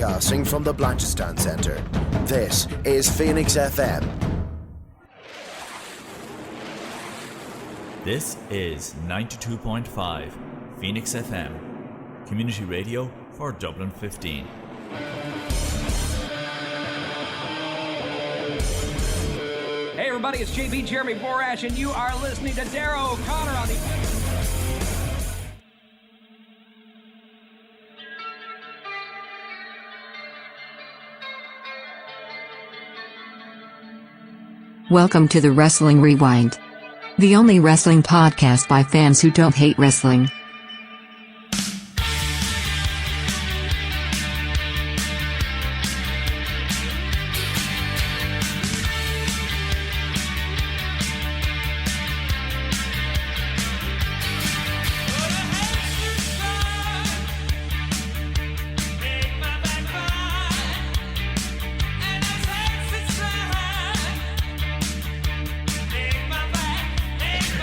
Broadcasting from the Blanchardstown Centre, this is Phoenix FM. This is 92.5 Phoenix FM, community radio for Dublin 15. Hey everybody, it's JB Jeremy Borash, and you are listening to Darrow O'Connor on the... Welcome to the Wrestling Rewind, the only wrestling podcast by fans who don't hate wrestling.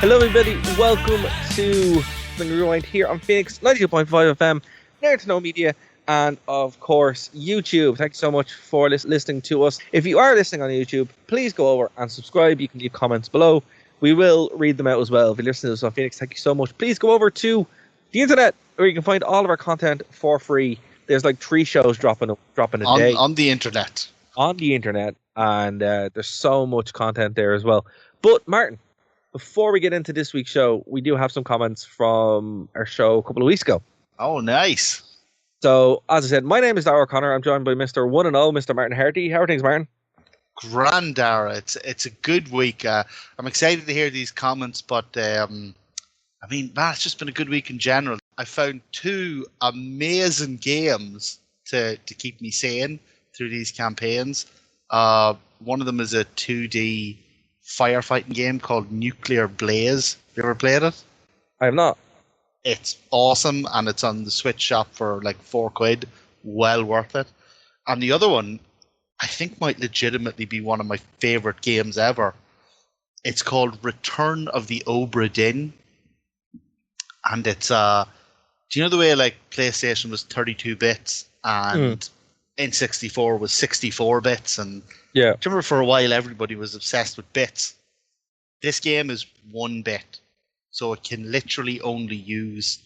Hello everybody, welcome to the Rewind here on Phoenix 92.5 FM, Nerd to Know Media, and of course YouTube. Thank you so much for listening to us. If you are listening on YouTube, please go over and subscribe. You can leave comments below. We will read them out as well. If you're listening to us on Phoenix, thank you so much. Please go over to the internet where you can find all of our content for free. There's like 3 shows dropping a day. On the internet. On the internet, and there's so much content there as well. But Martin, before we get into this week's show, we do have some comments from our show a couple of weeks ago. Oh, nice. So, as I said, my name is Darrow O'Connor. I'm joined by Mr. 1 and 0, Mr. Martin Harty. How are things, Martin? Grand, Dara. It's a good week. I'm excited to hear these comments, but man, it's just been a good week in general. I found 2 amazing games to keep me sane through these campaigns. One of them is a 2D firefighting game called Nuclear Blaze. Have you ever played it? I have not. It's awesome, and it's on the Switch shop for like £4. Well worth it. And the other one, I think, might legitimately be one of my favorite games ever. It's called Return of the Obra Dinn, and it's do you know the way like PlayStation was 32 bits and N64 was 64 bits, and yeah, do you remember for a while everybody was obsessed with bits? This game is 1 bit, so it can literally only use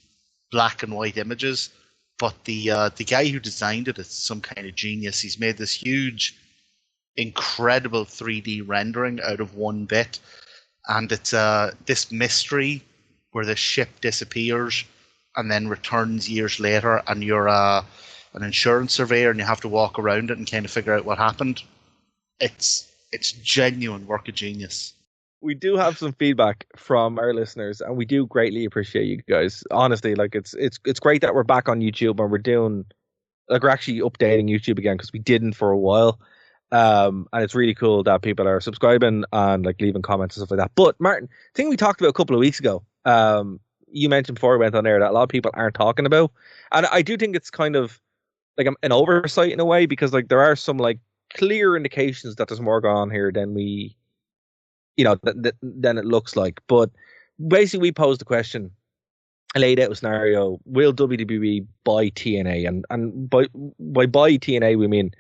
black and white images. But the guy who designed it is some kind of genius. He's made this huge, incredible 3D rendering out of 1 bit, and it's this mystery where the ship disappears and then returns years later, and you're an insurance surveyor and you have to walk around it and kind of figure out what happened. It's genuine work of genius. We do have some feedback from our listeners, and we do greatly appreciate you guys. Honestly, like it's great that we're back on YouTube and we're actually updating YouTube again, because we didn't for a while. And it's really cool that people are subscribing and like leaving comments and stuff like that. But Martin, the thing we talked about a couple of weeks ago, you mentioned before we went on air that a lot of people aren't talking about, and I do think it's kind of like an oversight in a way, because like there are some like clear indications that there's more going on here than we, than it looks like. But basically, we posed the question, laid out a scenario: will WWE buy TNA? And by buy TNA, we mean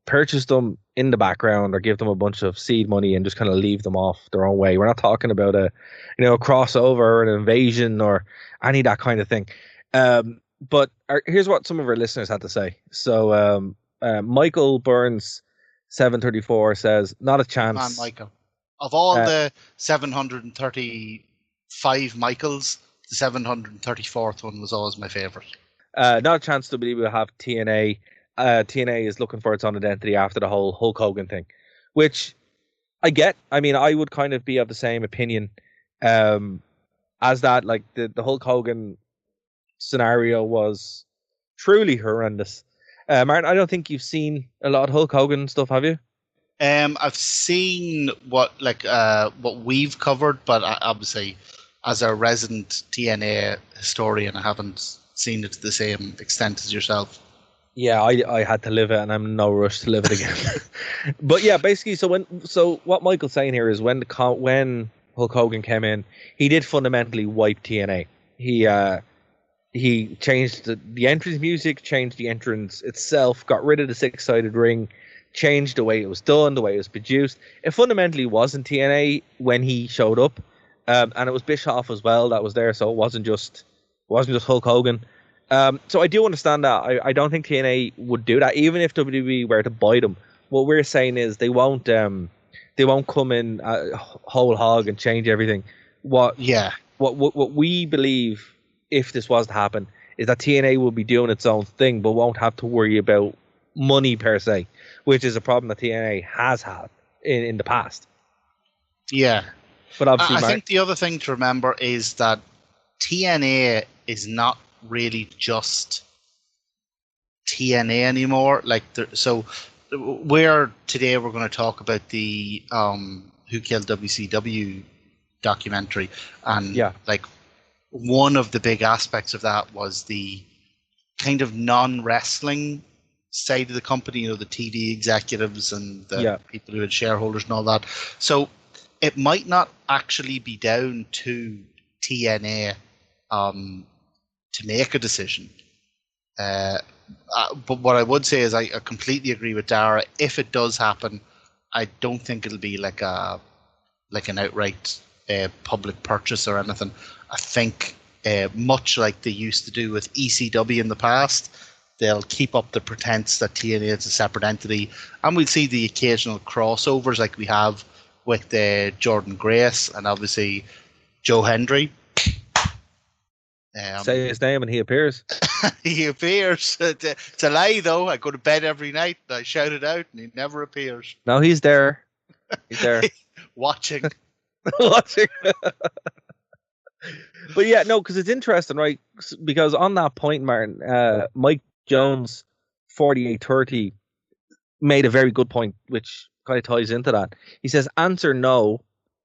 purchase them in the background or give them a bunch of seed money and just kind of leave them off their own way. We're not talking about a crossover or an invasion or any of that kind of thing. But here's what some of our listeners had to say. So Michael Burns 734 says, not a chance. Man, Michael. Of all the 735 Michaels, the 734th one was always my favorite. Not a chance WWE will have TNA. TNA is looking for its own identity after the whole Hulk Hogan thing, which I get. I mean, I would kind of be of the same opinion as that. Like the Hulk Hogan scenario was truly horrendous. Martin, I don't think you've seen a lot of Hulk Hogan stuff, have you? I've seen what we've covered, but obviously, as a resident TNA historian, I haven't seen it to the same extent as yourself. Yeah, I had to live it, and I'm in no rush to live it again. But yeah, basically, so what Michael's saying here is when Hulk Hogan came in, he did fundamentally wipe TNA. He He changed the entrance music, changed the entrance itself, got rid of the six-sided ring, changed the way it was done, the way it was produced. It fundamentally wasn't TNA when he showed up, and it was Bischoff as well that was there, so it wasn't just Hulk Hogan. So I do understand that. I don't think TNA would do that, even if WWE were to buy them. What we're saying is they won't come in whole hog and change everything. What we believe, if this was to happen, is that TNA will be doing its own thing, but won't have to worry about money per se, which is a problem that TNA has had in the past. Yeah. But obviously, I think the other thing to remember is that TNA is not really just TNA anymore. So we're going to talk about the Who Killed WCW documentary, and one of the big aspects of that was the kind of non-wrestling side of the company, the TV executives and the people who had shareholders and all that. So it might not actually be down to TNA to make a decision. But what I would say is I completely agree with Dara. If it does happen, I don't think it'll be like an outright public purchase or anything. I think much like they used to do with ECW in the past, they'll keep up the pretense that TNA is a separate entity, and we'll see the occasional crossovers like we have with Jordan Grace and obviously Joe Hendry. Say his name and he appears. He appears. It's a lie, though. I go to bed every night and I shout it out, and he never appears. No, he's there. He's there. Watching. Watching. But yeah, no, because it's interesting, right? Because on that point, Martin, Mike Jones, 4830, made a very good point, which kind of ties into that. He says, answer no,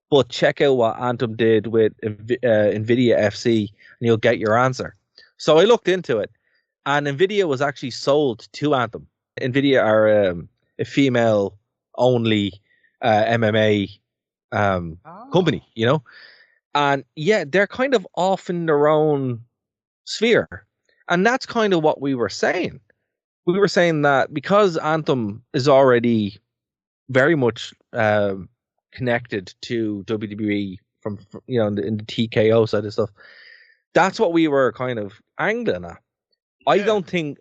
but check out what Anthem did with NVIDIA FC, and you'll get your answer. So I looked into it, and NVIDIA was actually sold to Anthem. NVIDIA are a female-only MMA company, and yeah, they're kind of off in their own sphere, and that's kind of what we were saying. We were saying that because Anthem is already very much connected to WWE from in the TKO side of stuff. That's what we were kind of angling at. I don't think,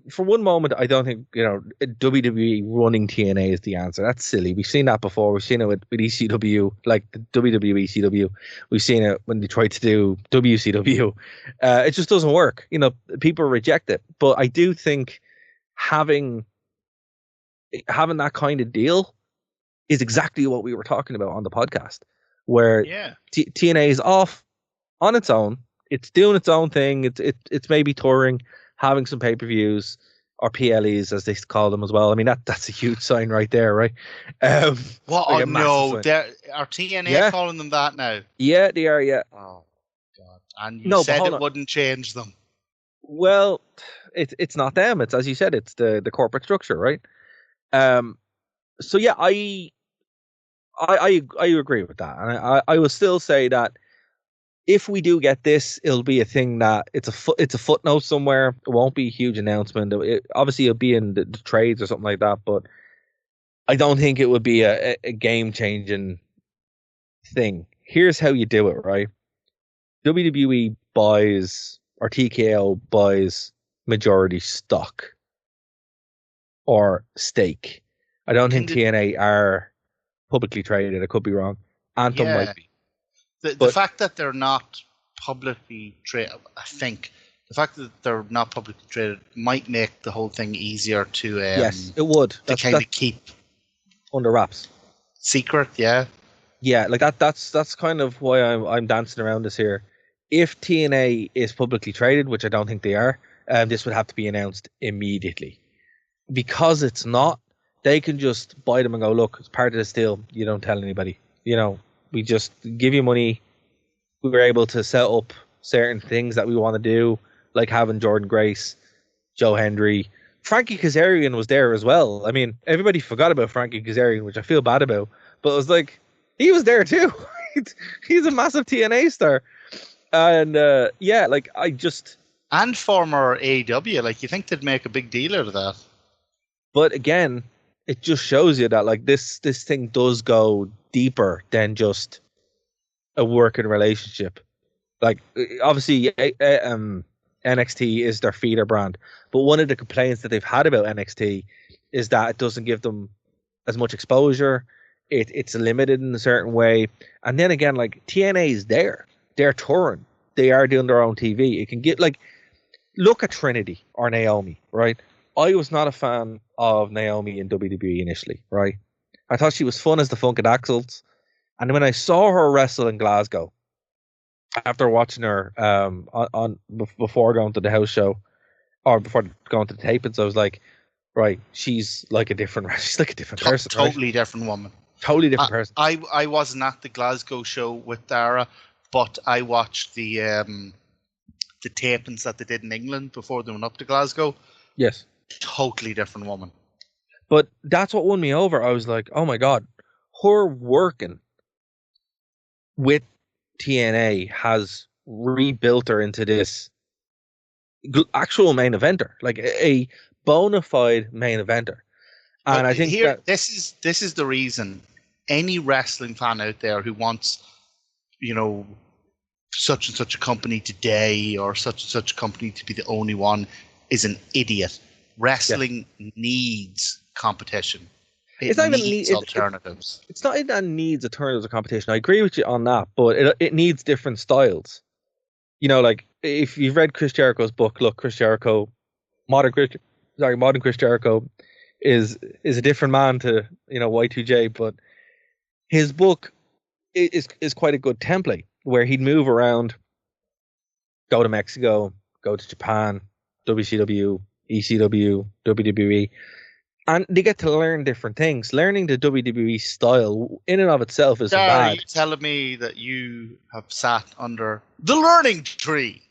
for one moment, I don't think, WWE running TNA is the answer. That's silly. We've seen that before. We've seen it with ECW, like the WWE ECW. We've seen it when they tried to do WCW. It just doesn't work. People reject it. But I do think having that kind of deal is exactly what we were talking about on the podcast, where TNA is off on its own. It's doing its own thing. It's maybe touring, having some pay-per-views or PLEs as they call them as well. I mean that's a huge sign right there, right? What? Like no, are TNA calling them that now? Yeah, they are. Yeah. Oh God! And you said it wouldn't change them. Well, it's not them. It's, as you said, it's the corporate structure, right? So yeah, I agree with that, and I will still say that if we do get this, it'll be a thing that it's a footnote somewhere. It won't be a huge announcement. Obviously, it'll be in the trades or something like that, but I don't think it would be a game-changing thing. Here's how you do it, right? WWE buys, or TKO buys, majority stock or stake. I don't think TNA are publicly traded. I could be wrong. Anthem might be. The fact that they're not publicly traded, I think, the fact that they're not publicly traded might make the whole thing easier to yes, it would. To kind of keep under wraps, secret. Yeah, like that. That's kind of why I'm dancing around this here. If TNA is publicly traded, which I don't think they are, this would have to be announced immediately. Because it's not, they can just buy them and go, look, it's part of this deal. You don't tell anybody. We just give you money. We were able to set up certain things that we want to do, like having Jordan Grace, Joe Hendry. Frankie Kazarian was there as well. I mean, everybody forgot about Frankie Kazarian, which I feel bad about. But it was like, he was there too. He's a massive TNA star. And And former AEW, like, you think they'd make a big deal out of that. But again, it just shows you that like this thing does go deeper than just a working relationship. Like obviously, NXT is their feeder brand, but one of the complaints that they've had about NXT is that it doesn't give them as much exposure. It's limited in a certain way, and then again, like TNA is there, they're touring, they are doing their own TV. It can get like, look at Trinity or Naomi, right? I was not a fan of Naomi in WWE initially, right? I thought she was fun as the Funked Axles, and when I saw her wrestle in Glasgow, after watching her before going to the house show or before going to the tapings, I was like, right, she's like a different person, Totally right? different woman. Totally different person. I wasn't at the Glasgow show with Dara, but I watched the tapings that they did in England before they went up to Glasgow. Yes. Totally different woman. But that's what won me over. I was like, oh my God, her working with TNA has rebuilt her into this actual main eventer, like a bona fide main eventer. And I think here, this is the reason any wrestling fan out there who wants, such and such a company today or such and such a company to be the only one is an idiot. Wrestling needs competition. It needs alternatives. It's not that it needs alternatives of competition. I agree with you on that, but it needs different styles. Like if you've read Chris Jericho's book, look, Chris Jericho, modern Chris Jericho is a different man to Y2J, but his book is quite a good template where he'd move around, go to Mexico, go to Japan, WCW, ECW, WWE, and they get to learn different things. Learning the WWE style in and of itself isn't bad. Are you telling me that you have sat under the learning tree?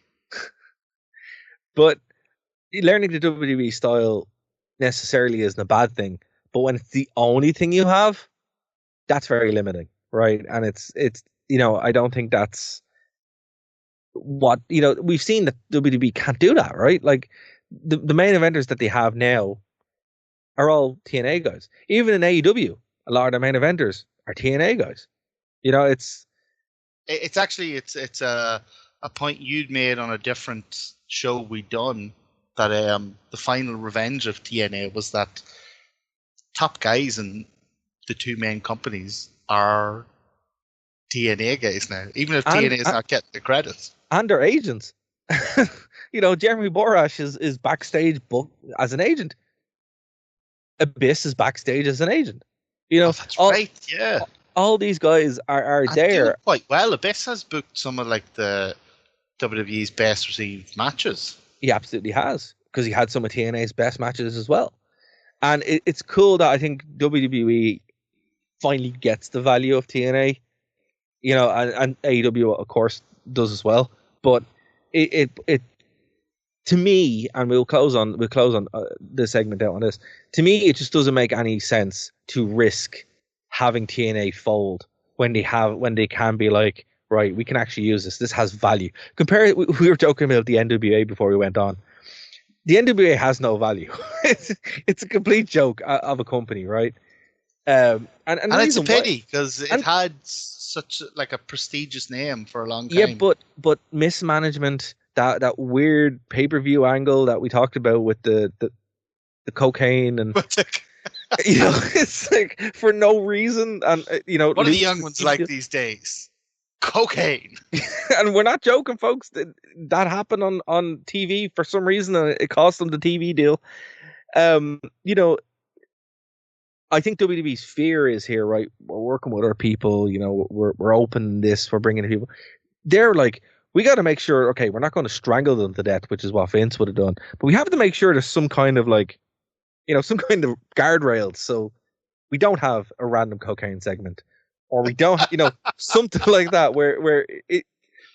But learning the WWE style necessarily isn't a bad thing. But when it's the only thing you have, that's very limiting, right? And it's I don't think that's what we've seen that WWE can't do that, right? Like the main eventers that they have now are all TNA guys. Even in AEW, a lot of their main eventers are TNA guys. It's actually a point you'd made on a different show we'd done, that the final revenge of TNA was that top guys in the two main companies are TNA guys now, even if TNA is not getting the credit. And their agents. Jeremy Borash is backstage booked as an agent. Abyss is backstage as an agent. That's right. Yeah. All these guys are there. Doing quite well. Abyss has booked some of like the WWE's best received matches. He absolutely has, because he had some of TNA's best matches as well. And it's cool that I think WWE finally gets the value of TNA, and AEW of course does as well. But it to me, and we'll close on this segment out on this. To me, it just doesn't make any sense to risk having TNA fold when they can be like, right, we can actually use this. This has value. We were joking about the NWA before we went on. The NWA has no value. It's a complete joke of a company, right? And it's a pity, because it had such like a prestigious name for a long time. Yeah, but mismanagement, that weird pay-per-view angle that we talked about with the cocaine and it's like for no reason. And what do the young ones like these days? Cocaine. And we're not joking, folks. That happened on TV for some reason, and it cost them the TV deal. I think WWE's fear is here, right? We're working with our people, we're open this, we're bringing in people. They're like, we got to make sure, okay, we're not going to strangle them to death, which is what Vince would have done, but we have to make sure there's some kind of like, some kind of guardrails, so we don't have a random cocaine segment, or we don't, something like that, where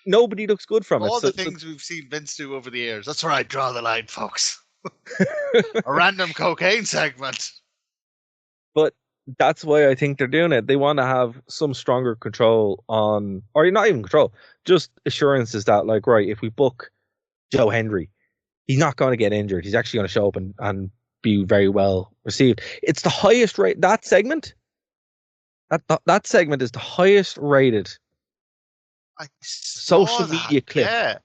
nobody looks good from all it. All the things we've seen Vince do over the years. That's where I draw the line, folks. A random cocaine segment. But that's why I think they're doing it. They want to have some stronger control on, or not even control, just assurances that, like, right, if we book Joe Hendry. He's not going to get injured. He's actually going to show up and be very well received. It's the highest rate. That segment, that segment is the highest rated I social saw that, media clip yeah.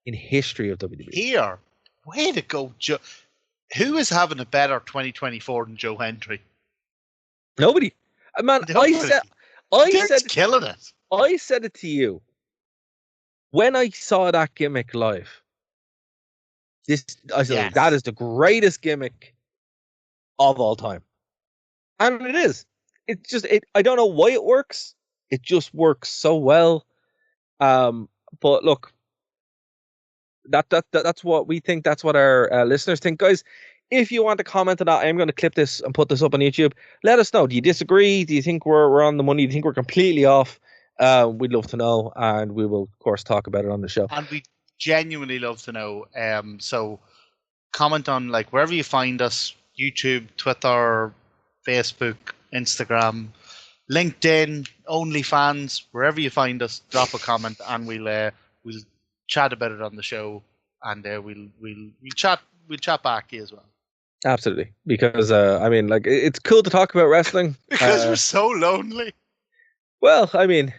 in history of WWE. Here, way to go, Joe. Who is having a better 2024 than Joe Hendry? Nobody. Man, Nobody. Dude's killing it. I said it to you when I saw that gimmick live. I said, that is the greatest gimmick of all time. And it is. It's just, I don't know why it works. It just works so well. But look, that's what we think. That's what our listeners think. Guys, if you want to comment on that, I'm going to clip this and put this up on YouTube. Let us know. Do you disagree? Do you think we're on the money? Do you think we're completely off? We'd love to know, and we will, of course, talk about it on the show. And we genuinely love to know. So comment on like wherever you find us: YouTube, Twitter, Facebook, Instagram, LinkedIn, OnlyFans, wherever you find us. Drop a comment, and we'll chat about it on the show, and we'll chat back to you as well. Absolutely, because I mean, like, it's cool to talk about wrestling because we're so lonely. Well, I mean,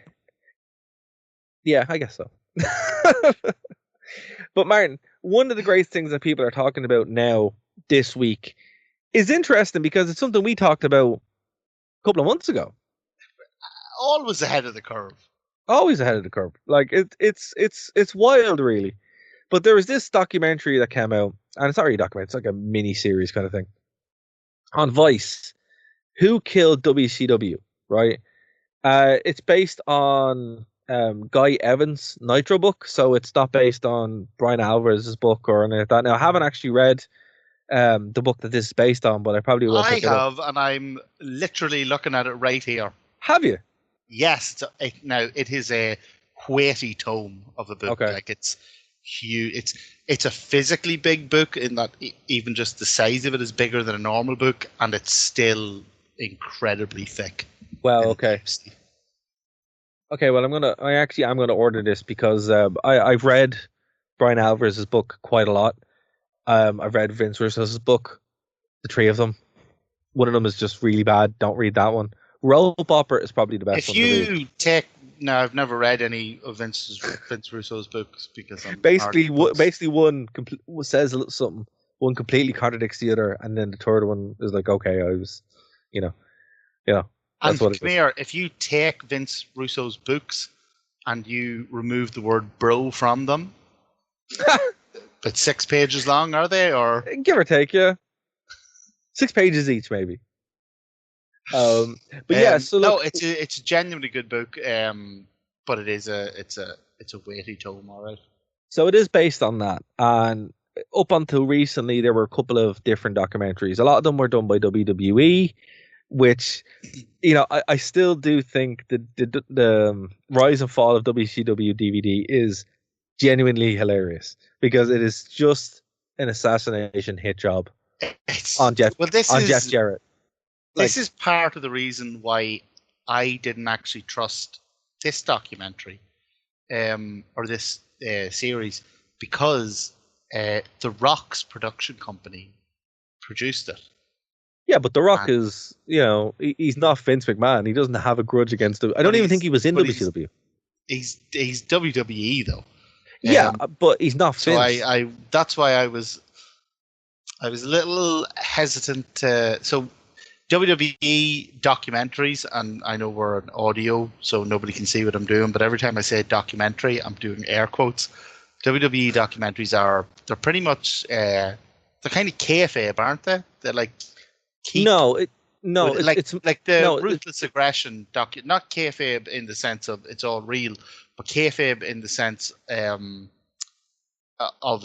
yeah, I guess so. But Martin, one of the great things that people are talking about now this week is interesting because it's something we talked about a couple of months ago. Always ahead of the curve. Always ahead of the curve. Like it's wild, really. But there was this documentary that came out, and it's not really a documentary; it's like a mini series kind of thing on Vice. Who Killed WCW? Right. It's based on Guy Evans' Nitro book, so it's not based on Brian Alvarez's book or anything like that. Now, I haven't actually read the book that this is based on, but I probably will. I have, and I'm literally looking at it right here. Have you? Yes. Now, it is a weighty tome of a book. Okay. Like, it's huge. It's a physically big book in that even just the size of it is bigger than a normal book, and it's still incredibly thick. Well, okay. Okay, well, I'm gonna order this because I've read Brian Alvarez's book quite a lot. I've read Vince Russo's book, the three of them. One of them is just really bad. Don't read that one. Rope Opera is probably the best one to read. I've never read any of Vince Russo's books because I'm basically one says something, one completely contradicts the other, and then the third one is like, okay, I was, you know. And come here, if you take Vince Russo's books and you remove the word bro from them, but 6 pages long, are they? Or give or take, yeah. 6 pages each, maybe. But yeah, so look, no, it's a genuinely good book, but it's a weighty tome, all right. So it is based on that, and up until recently, there were a couple of different documentaries. A lot of them were done by WWE, which, I still do think the rise and fall of WCW DVD is genuinely hilarious because it is just an assassination hit job on Jeff Jarrett. This is part of the reason why I didn't actually trust this documentary or this series, because The Rock's production company produced it. Yeah, but The Rock is, he's not Vince McMahon. He doesn't have a grudge against I don't even think he was in WCW. He's WWE though. Yeah, but he's not Vince. So that's why I was a little hesitant to. So WWE documentaries, and I know we're an audio, so nobody can see what I'm doing, but every time I say documentary, I'm doing air quotes. WWE documentaries they're pretty much they're kind of kayfabe, aren't they? They're like it's like the ruthless aggression not kayfabe in the sense of it's all real, but kayfabe in the sense of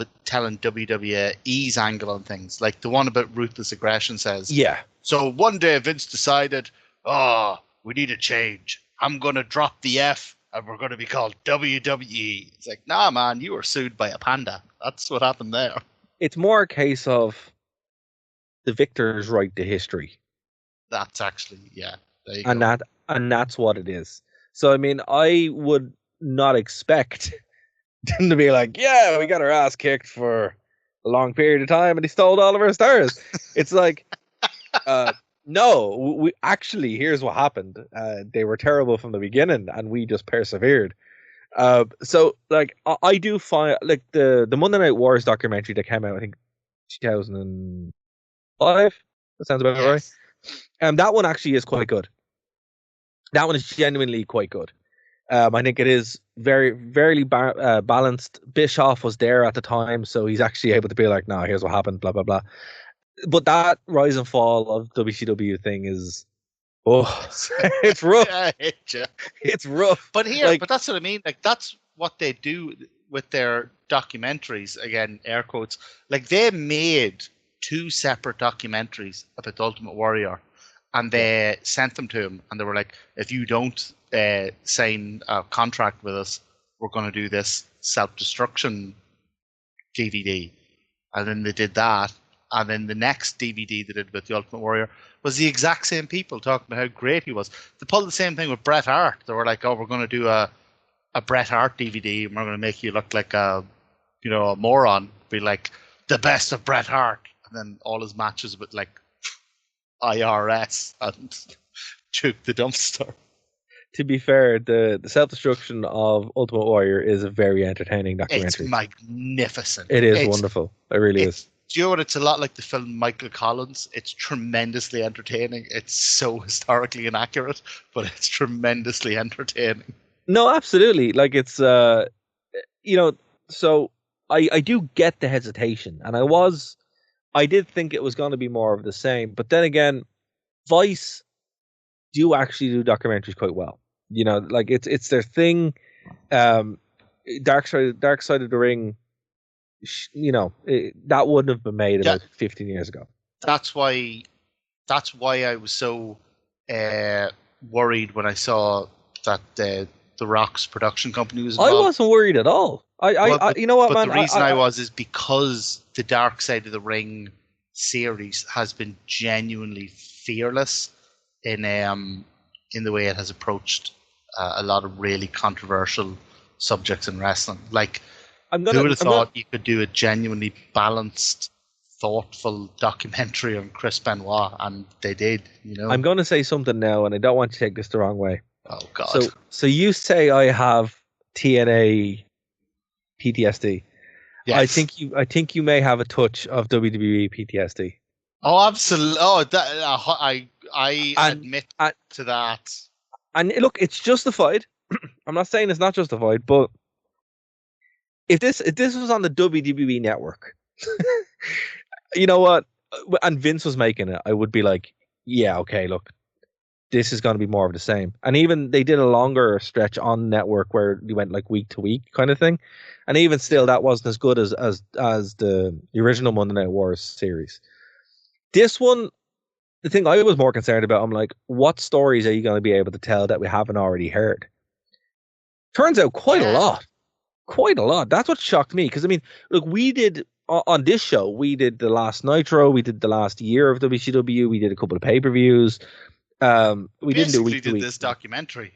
it telling WWE's angle on things. Like the one about ruthless aggression says, yeah. So one day Vince decided, we need a change. I'm going to drop the F and we're going to be called WWE. It's like, nah, man, you were sued by a panda. That's what happened there. It's more a case of the victor's right to history. That's actually, yeah. There you go. And that's what it is. So, I mean, I would not expect to be like, yeah, we got our ass kicked for a long period of time and he stole all of our stars. It's like, no, we actually, here's what happened. They were terrible from the beginning and we just persevered. So like I do find like the Monday Night Wars documentary that came out, I think 2005. That sounds about right. That one actually is quite good. That one is genuinely quite good. I think it is very balanced. Bischoff was there at the time, so he's actually able to be like, "No, here's what happened." Blah blah blah. But that rise and fall of WCW thing is, it's rough. It's rough. But but that's what I mean. Like that's what they do with their documentaries. Again, air quotes. Like they made 2 separate documentaries about the Ultimate Warrior, and they sent them to him, and they were like, "If you don't sign a contract with us, we're going to do this self-destruction DVD." And then they did that. And then the next DVD they did with the Ultimate Warrior was the exact same people talking about how great he was. They pulled the same thing with Bret Hart. They were like, "Oh, we're going to do a Bret Hart DVD, and we're going to make you look like a moron. Be like the best of Bret Hart." And then all his matches with like IRS and Juke the Dumpster. To be fair, the self-destruction of Ultimate Warrior is a very entertaining documentary. It's magnificent. It is wonderful. It really is. Do you know what? It's a lot like the film Michael Collins. It's tremendously entertaining. It's so historically inaccurate, but it's tremendously entertaining. No, absolutely. Like it's, so I do get the hesitation, and I did think it was going to be more of the same, but then again, Vice do actually do documentaries quite well. Like it's their thing. Dark Side of the Ring. That wouldn't have been made about 15 years ago. That's why I was so worried when I saw that the Rock's production company was involved. I wasn't worried at all. You know what, but man? The reason I was is because the Dark Side of the Ring series has been genuinely fearless in the way it has approached a lot of really controversial subjects in wrestling. Like, who would have thought you could do a genuinely balanced, thoughtful documentary on Chris Benoit, and they did. I'm going to say something now, and I don't want to take this the wrong way. Oh God! So you say I have TNA PTSD. Yes. I think you may have a touch of WWE PTSD. Oh, absolutely! Oh, I admit to that. And look, it's justified. I'm not saying it's not justified, but if this was on the WWE network, you know what? And Vince was making it, I would be like, yeah, okay, look, this is going to be more of the same. And even they did a longer stretch on network where they went like week to week kind of thing. And even still, that wasn't as good as the original Monday Night Wars series. This one, the thing I was more concerned about, I'm like, what stories are you going to be able to tell that we haven't already heard? Turns out quite a lot. Quite a lot. That's what shocked me. Because, I mean, look, we did, on this show, we did the last Nitro, we did the last year of WCW, we did a couple of pay-per-views. We didn't do week to week. This documentary.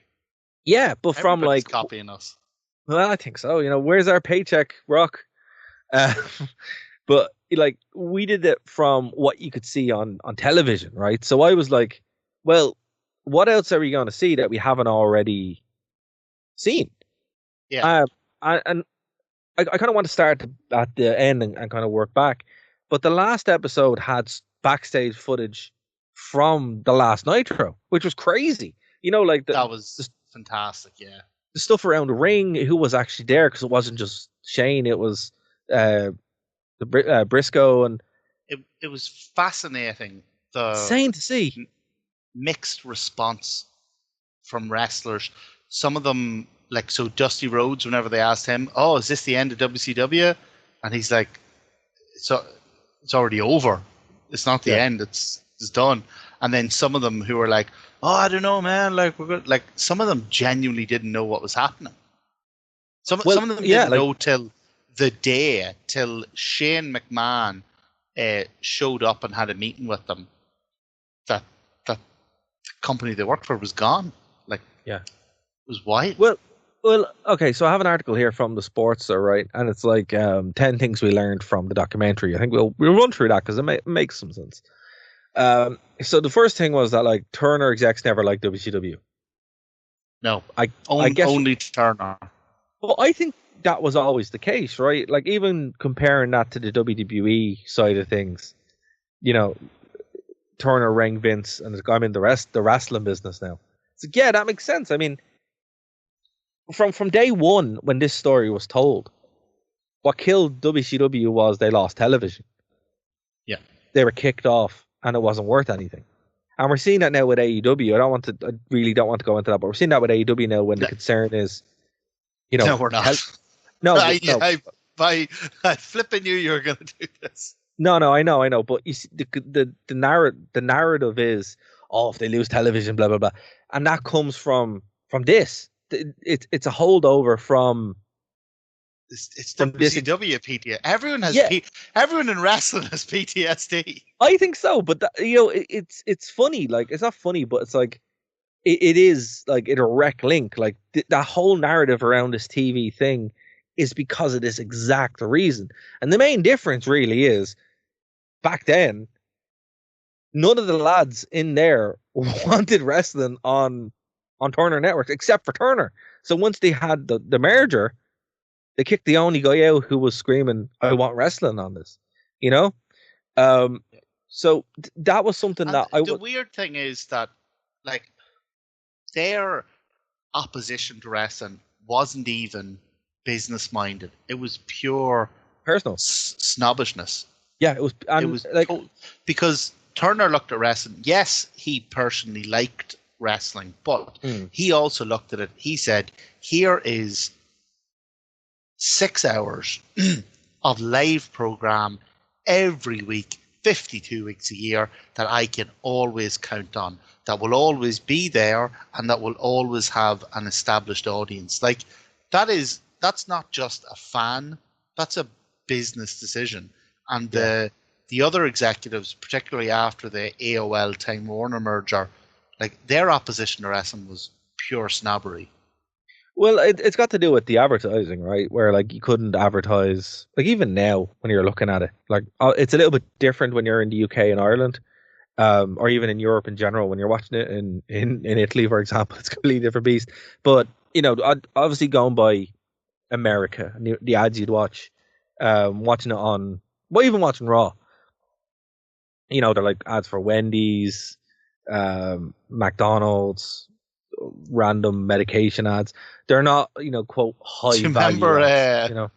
Yeah, but from Everybody's like copying us. Well, I think so. Where's our paycheck, Rock? But like we did it from what you could see on television, right? So I was like, well, what else are we going to see that we haven't already seen? Yeah. And I kind of want to start at the end and kind of work back. But the last episode had backstage footage from the last Nitro, which was crazy. Like that was fantastic. Yeah. The stuff around the ring, who was actually there, because it wasn't just Shane, it was Briscoe, and it was fascinating. Insane to see mixed response from wrestlers. Some of them, like Dusty Rhodes, whenever they asked him, "Oh, is this the end of WCW?" and he's like, "It's already over. It's not the end. It's done." And then some of them who were like, "Oh, I don't know, man. Like we're good." Like some of them genuinely didn't know what was happening. Some of them didn't know till the day till Shane McMahon showed up and had a meeting with them. That the company they worked for was gone. Like, yeah, it was wild. Well, Well, okay, so I have an article here from the Sportster, right? And it's like 10 things we learned from the documentary. I think we'll run through that because it makes some sense. So the first thing was that like Turner execs never liked WCW. No, I guess only Turner. well, I think that was always the case, right? Like even comparing that to the WWE side of things, you know, Turner rang Vince and I'm in the wrestling business now. So yeah, that makes sense. I mean, from day one when this story was told, what killed WCW was they lost television. Yeah, they were kicked off and it wasn't worth anything. And we're seeing that now with AEW. I really don't want to go into that, but we're seeing that with AEW now when the concern is, you know, no, we're not. No, by flipping you're going to do this. No, I know. But you see, the narrative is, oh, if they lose television, blah blah blah, and that comes from this. It's a holdover from. It's WCW PTSD. Everyone in wrestling has PTSD. I think so, but it's funny. Like it's not funny, but it's like it is like a direct link. Like that whole narrative around this TV thing is because of this exact reason. And the main difference really is back then, none of the lads in there wanted wrestling on Turner Networks except for Turner. So once they had the merger, they kicked the only guy out who was screaming, "I want wrestling on this," you know. So that was something that the weird thing is that, like, their opposition to wrestling wasn't even business minded. It was pure personal snobbishness. Yeah, it was. And it was like because Turner looked at wrestling. Yes, he personally liked wrestling, but he also looked at it. He said, "Here is 6 hours of live program every week, 52 weeks a year that I can always count on, that will always be there and that will always have an established audience." Like that's not just a fan, that's a business decision. And the other executives, particularly after the AOL Time Warner merger, like their opposition to wrestling was pure snobbery. Well, it's got to do with the advertising, right? Where like you couldn't advertise, like even now when you're looking at it, like it's a little bit different when you're in the UK and Ireland, or even in Europe in general. When you're watching it in Italy, for example, it's a completely different beast. But you know, obviously going by America and the ads you'd watch, watching it on, well, even watching Raw, you know, they're like ads for Wendy's, McDonald's, random medication ads. They're not, you know, quote high value ads, you know.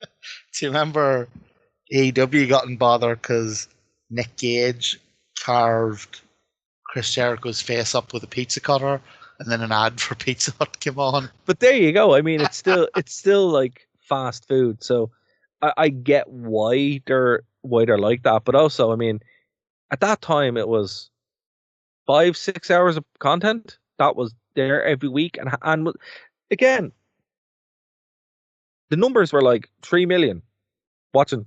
Do you remember AEW got bothered because Nick Gage carved Chris Jericho's face up with a pizza cutter, and then an ad for Pizza Hut came on? But there you go. I mean, it's still like fast food, so I get why they're like that. But also, I mean, at that time it was 5-6 hours of content that was there every week, and again, the numbers were like 3 million watching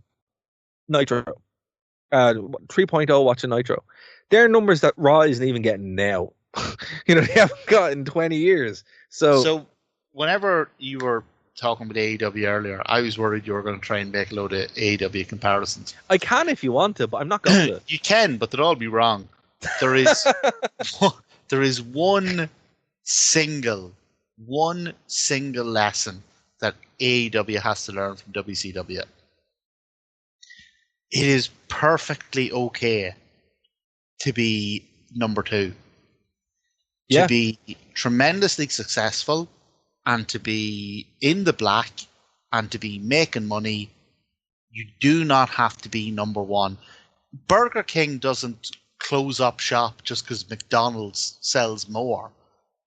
Nitro, 3.0 watching Nitro. They're numbers that Raw isn't even getting now. You know, they haven't got in 20 years. So whenever you were talking about AEW earlier, I was worried you were going to try and make a load of AEW comparisons. I can if you want to, but I'm not going to. You can, but they'll all be wrong. There is there is one single lesson that AEW has to learn from WCW. It is perfectly okay to be number two. Yeah. To be tremendously successful and to be in the black and to be making money. You do not have to be number one. Burger King doesn't close up shop just because McDonald's sells more.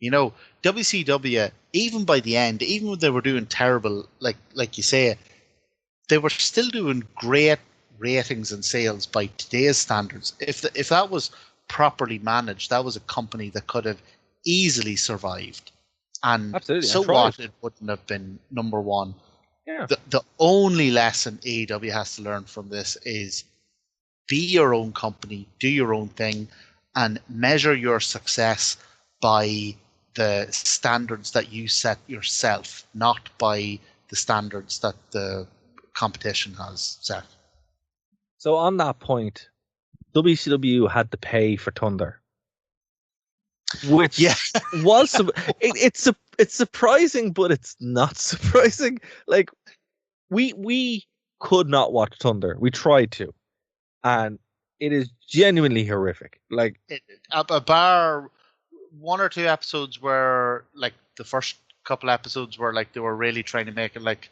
You know, WCW, even by the end, even when they were doing terrible, like you say, they were still doing great ratings and sales by today's standards. If that was properly managed, that was a company that could have easily survived. And absolutely, so what, it wouldn't have been number one. Yeah. The only lesson AEW has to learn from this is be your own company, do your own thing, and measure your success by the standards that you set yourself, not by the standards that the competition has set. So on that point, WCW had to pay for Thunder, which Yeah. was it's surprising, but it's not surprising. Like we could not watch Thunder. We tried to, and it is genuinely horrific. Like A bar, one or two episodes where like the first couple episodes where like they were really trying to make it like,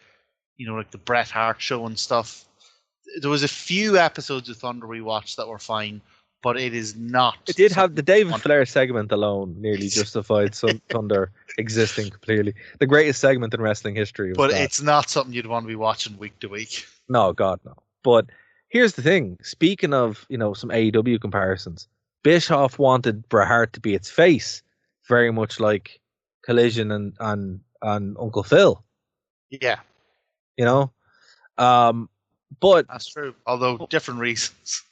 like the Bret Hart show and stuff. There was a few episodes of Thunder we watched that were fine, but it is not. It did have the David Flair segment alone nearly justified Thunder existing completely. The greatest segment in wrestling history. But it's not something you'd want to be watching week to week. No, God, no. But here's the thing. Speaking of, some AEW comparisons, Bischoff wanted Bret Hart to be its face, very much like Collision and Uncle Phil. Yeah. But that's true. Although different reasons.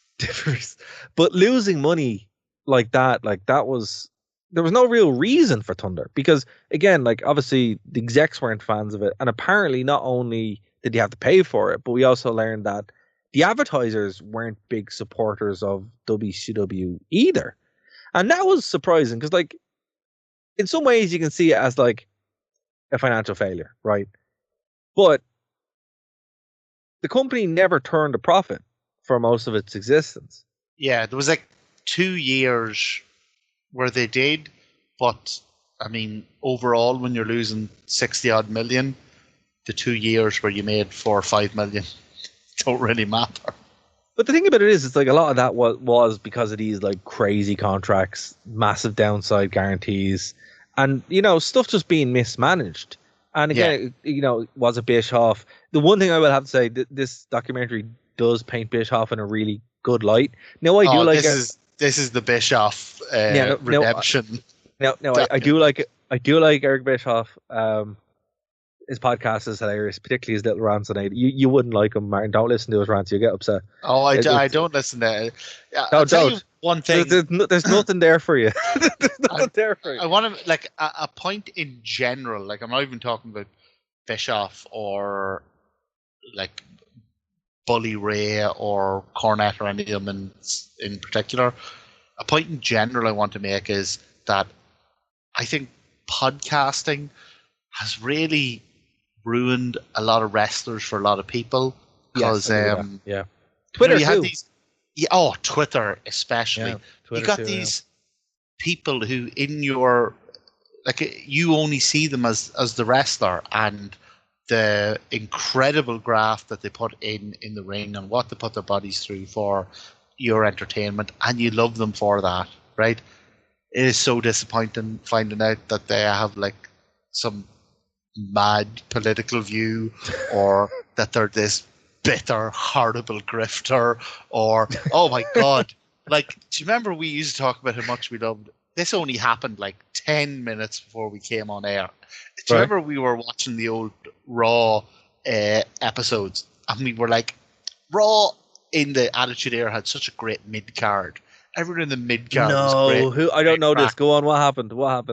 But losing money like that was there was no real reason for Thunder because again, like obviously the execs weren't fans of it, and apparently not only did you have to pay for it, but we also learned that the advertisers weren't big supporters of WCW either, and that was surprising because like in some ways you can see it as like a financial failure, right? But the company never turned a profit for most of its existence. Yeah, there was like 2 years where they did, but I mean, overall, when you're losing 60 odd million, the 2 years where you made 4 or 5 million don't really matter. But the thing about it is, it's like a lot of that was because of these like crazy contracts, massive downside guarantees, and stuff just being mismanaged. And again, was a Bischoff. The one thing I will have to say, this documentary does paint Bischoff in a really good light. Now I do like this is the Bischoff redemption. I do like Eric Bischoff. His podcast is hilarious, particularly his little rants on it. You wouldn't like him, Martin. Don't listen to his rants; you get upset. Oh, I don't listen to it. No, don't. One thing, there's nothing there for you. There's nothing there for you. I want to like a point in general. Like I'm not even talking about Bischoff or like Bully Ray or Cornette or any of them in particular. A point in general I want to make is that I think podcasting has really ruined a lot of wrestlers for a lot of people because Twitter you too. have these Twitter especially. Yeah, Twitter you got too, these people who in your you only see them as the wrestler and the incredible graft that they put in the ring and what they put their bodies through for your entertainment, and you love them for that, right? It is so disappointing finding out that they have like some mad political view or that they're this bitter, horrible grifter or, oh my God. Like, do you remember we used to talk about how much we loved? This only happened like 10 minutes before we came on air. Do you remember we were watching the old Raw episodes and we were like, Raw in the Attitude Era had such a great mid-card. Everyone in the mid-card was great. I don't know this. Go on, what happened?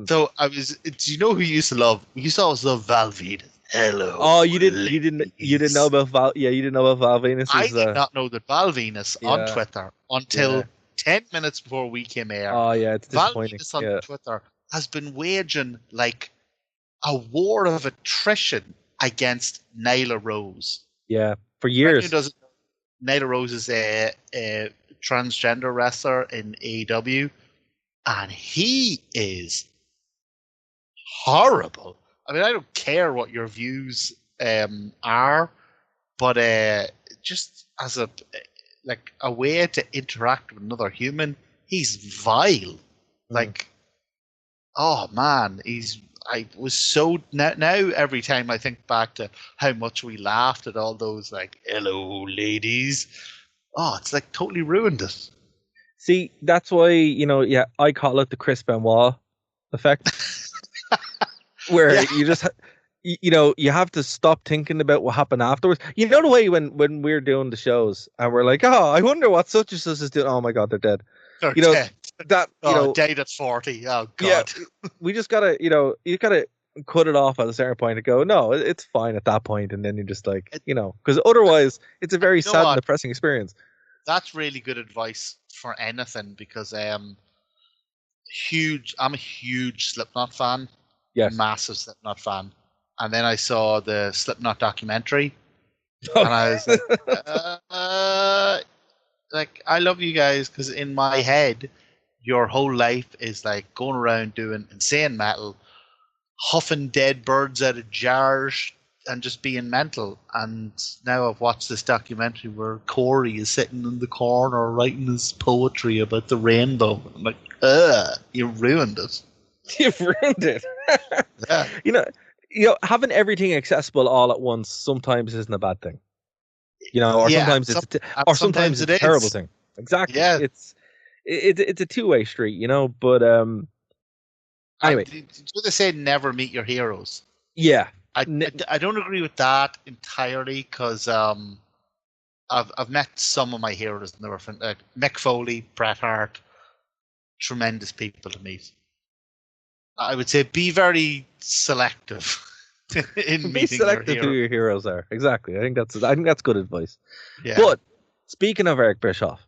So do you know who you used to love? We used to always love Val Venus. Hello. Oh, you didn't know about Val? Yeah, you didn't know about Val Venus. I did not know that Val Venus on Twitter until 10 minutes before we came air. Oh yeah, it's Val disappointing. Venus on Twitter has been waging like a war of attrition against Nyla Rose. Yeah, for years. Nyla Rose is a transgender wrestler in AEW, and he is horrible. I mean, I don't care what your views are, but just as a way to interact with another human, he's vile. Like, oh man, I was so now every time I think back to how much we laughed at all those like hello ladies, it's like totally ruined it. See, that's why I call it the Chris Benoit effect, where you just you have to stop thinking about what happened afterwards. You know the way when we're doing the shows and we're like, oh, I wonder what such and such is doing. Oh my God, they're dead. Dead. that Date at 40. Oh yeah, God. we just gotta you gotta cut it off at a certain point and go, no, it's fine at that point, and then you're just like, because otherwise it's a very You know sad and what? depressing experience. That's really good advice for anything because huge. I'm a huge Slipknot fan. Yes. Massive Slipknot fan. And then I saw the Slipknot documentary, and I was like, I love you guys because in my head, your whole life is like going around doing insane metal, huffing dead birds out of jars, and just being mental. And now I've watched this documentary where Corey is sitting in the corner writing his poetry about the rainbow. I'm like, you ruined it. You've ruined it. Yeah. Having everything accessible all at once sometimes isn't a bad thing. Or Yeah, sometimes sometimes it's a terrible thing. Exactly. Yeah. It's a two-way street, but anyway. Do they say never meet your heroes? Yeah. I don't agree with that entirely because I've met some of my heroes and they were Mick Foley, Bret Hart, tremendous people to meet. I would say be very selective in Be meeting selective your who hero. your heroes are. Exactly. I think that's good advice. Yeah. But speaking of Eric Bischoff,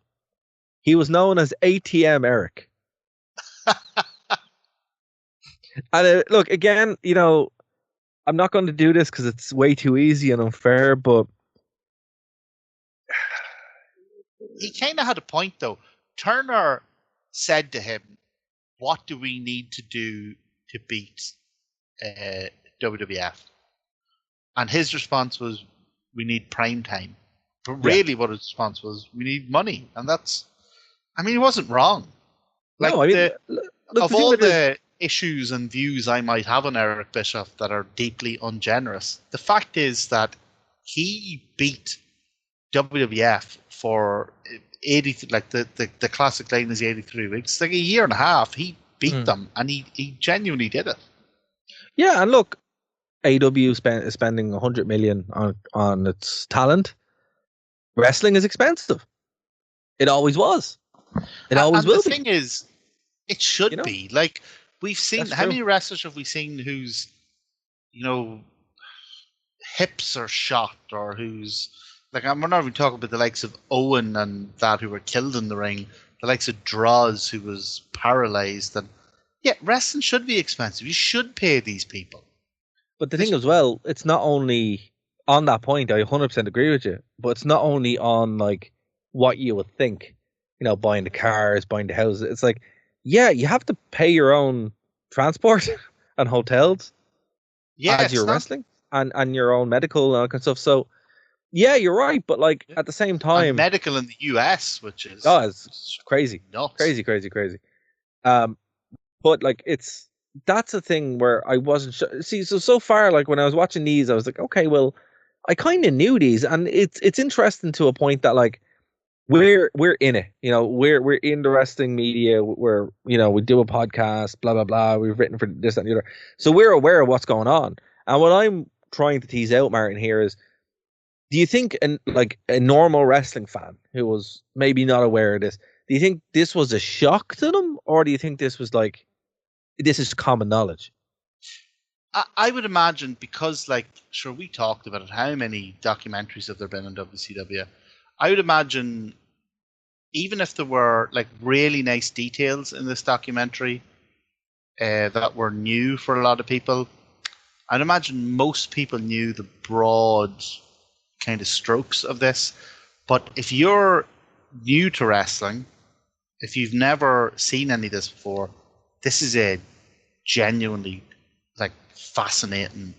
he was known as ATM Eric. And look, again, I'm not going to do this because it's way too easy and unfair, but he kind of had a point though. Turner said to him, "What do we need to do to beat WWF?" And his response was, "We need prime time." But really, what his response was, "We need money," and he wasn't wrong. Like no, look, of all the issues and views I might have on Eric Bischoff that are deeply ungenerous, the fact is that he beat WWF for 80, like the classic line is 83 weeks, like a year and a half. He beat them, and he genuinely did it. Yeah, and look, AW is spending 100 million on its talent. Wrestling is expensive. It always was. It always will be. The thing is, it should be. Like, we've seen, how many wrestlers have we seen whose, hips are shot, or whose, like, we're not even talking about the likes of Owen and that who were killed in the ring, the likes of Droz who was paralyzed. And yeah, wrestling should be expensive. You should pay these people. But the thing as well, it's not only on that point, I 100% agree with you, but it's not only on like what you would think, buying the cars, buying the houses. It's like, yeah, you have to pay your own transport and hotels as you're wrestling and your own medical and all that kind of stuff. So yeah, you're right. But like at the same time, and medical in the US, which is it's crazy, nuts. crazy. But like that's a thing where I wasn't sure. See, so far, like when I was watching these, I was like, okay, well, I kind of knew these, and it's interesting to a point that like we're in it, we're in the wrestling media, we're we do a podcast, blah blah blah. We've written for this and the other, so we're aware of what's going on. And what I'm trying to tease out, Martin, here is, do you think a normal wrestling fan who was maybe not aware of this, do you think this was a shock to them, or do you think this was like, this is common knowledge? I would imagine, because we talked about it, how many documentaries have there been on WCW? I would imagine, even if there were like really nice details in this documentary that were new for a lot of people, I'd imagine most people knew the broad kind of strokes of this. But if you're new to wrestling, if you've never seen any of this before, this is a genuinely fascinating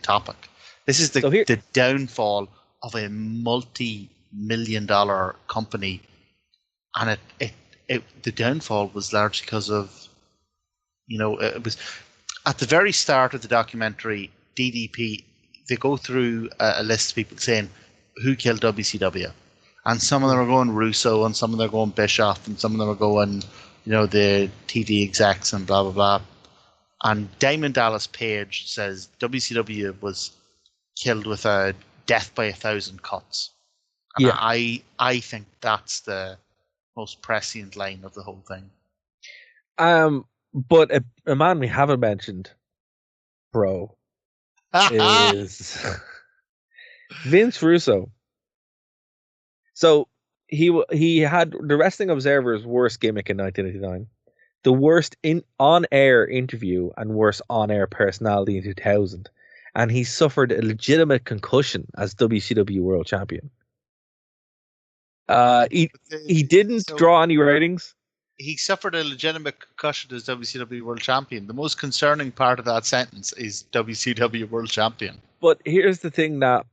topic. This is the downfall of a multi-million-dollar company, and the downfall was largely because of, it was at the very start of the documentary. DDP, they go through a list of people saying who killed WCW, and some of them are going Russo, and some of them are going Bischoff, and some of them are going the TV execs and blah blah blah. And Diamond Dallas Page says WCW was killed with a death by 1,000 cuts. And I think that's the most prescient line of the whole thing. But a man we haven't mentioned, bro, is Vince Russo. So he had the Wrestling Observer's worst gimmick in 1989, the worst on-air interview, and worst on-air personality in 2000, and he suffered a legitimate concussion as WCW World Champion. He didn't draw any ratings. He suffered a legitimate concussion as WCW World Champion. The most concerning part of that sentence is WCW World Champion. But here's the thing that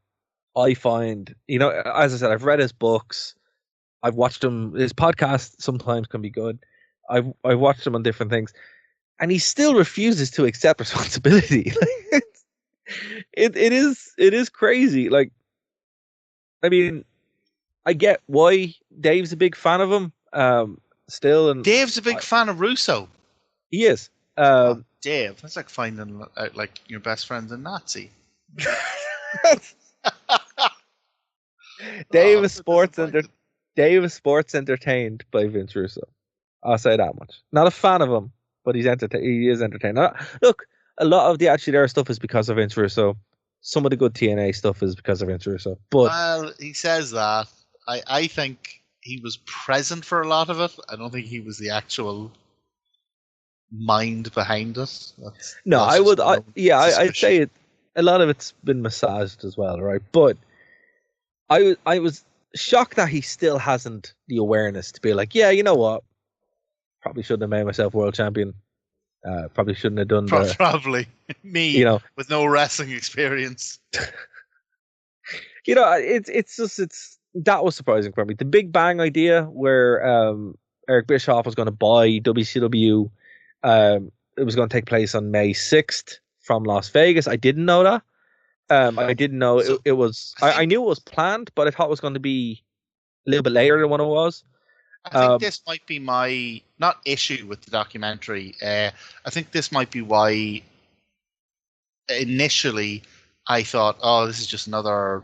I find, as I said, I've read his books, I've watched him. His podcast sometimes can be good. I've watched him on different things, and he still refuses to accept responsibility. It is crazy. Like, I mean, I get why Dave's a big fan of him. Still, and Dave's a big fan of Russo. He is. Dave, that's like finding out like your best friend's a Nazi. Dave is sports entertained by Vince Russo. I'll say that much. Not a fan of him, but he is entertained. Look, a lot of the Actually There stuff is because of Vince Russo. Some of the good TNA stuff is because of Vince Russo. But well, he says that. I think he was present for a lot of it. I don't think he was the actual mind behind it. I'd say it. A lot of it's been massaged as well, right? But I was shocked that he still hasn't the awareness to be like, yeah, you know what? Probably shouldn't have made myself world champion. Probably shouldn't have done that. Probably me, with no wrestling experience. It's that was surprising for me. The Big Bang idea where Eric Bischoff was going to buy WCW, it was going to take place on May 6th from Las Vegas. I didn't know that. I didn't know it was. I knew it was planned, but I thought it was going to be a little bit later than what it was. I think this might be my not issue with the documentary. I think this might be why initially I thought, oh, this is just another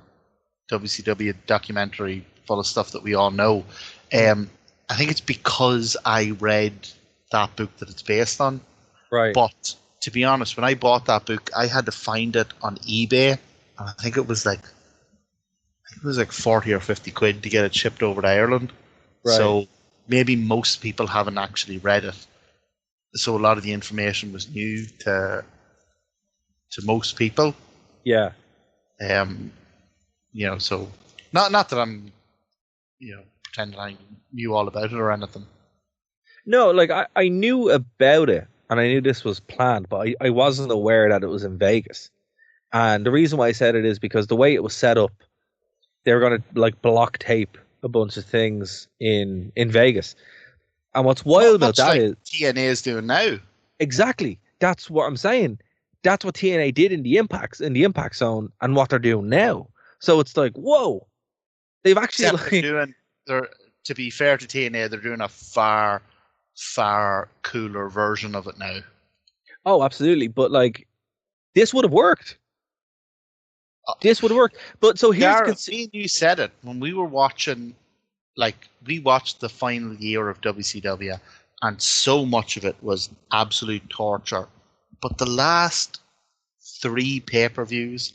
WCW documentary full of stuff that we all know. I think it's because I read that book that it's based on. Right. But to be honest, when I bought that book, I had to find it on eBay, and I think it was like 40 or 50 quid to get it shipped over to Ireland. Right. So maybe most people haven't actually read it. So a lot of the information was new to most people. Yeah. So not that I'm, pretending I knew all about it or anything. No, like I knew about it, and I knew this was planned, but I wasn't aware that it was in Vegas. And the reason why I said it is because the way it was set up, they were going to like block tape a bunch of things in Vegas. And what's wild about that is TNA is doing now. Exactly. That's what I'm saying. That's what TNA did in the Impact Zone, and what they're doing now. So it's like, whoa, they've actually to be fair to TNA, they're doing a far, far cooler version of it now. Oh, absolutely. But like, this would have worked. This would have worked. But so here's you said it when we were watching. Like, we watched the final year of WCW, and so much of it was absolute torture. But the last 3 pay-per-views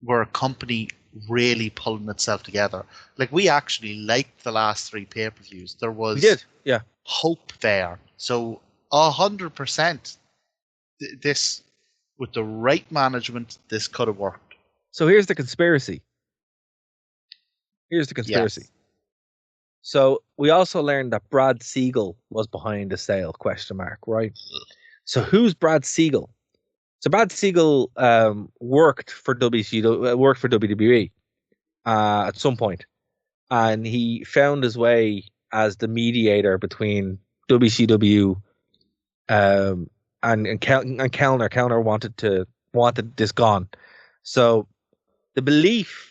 were a company really pulling itself together. Like, we actually liked the last 3 pay-per-views. There was hope there. So 100%, this, with the right management, this could have worked. So here's the conspiracy. Yes. So we also learned that Brad Siegel was behind the sale, ? Right? So who's Brad Siegel? So Brad Siegel worked for WWE at some point, and he found his way as the mediator between WCW and Kellner. Kellner wanted this gone. So the belief.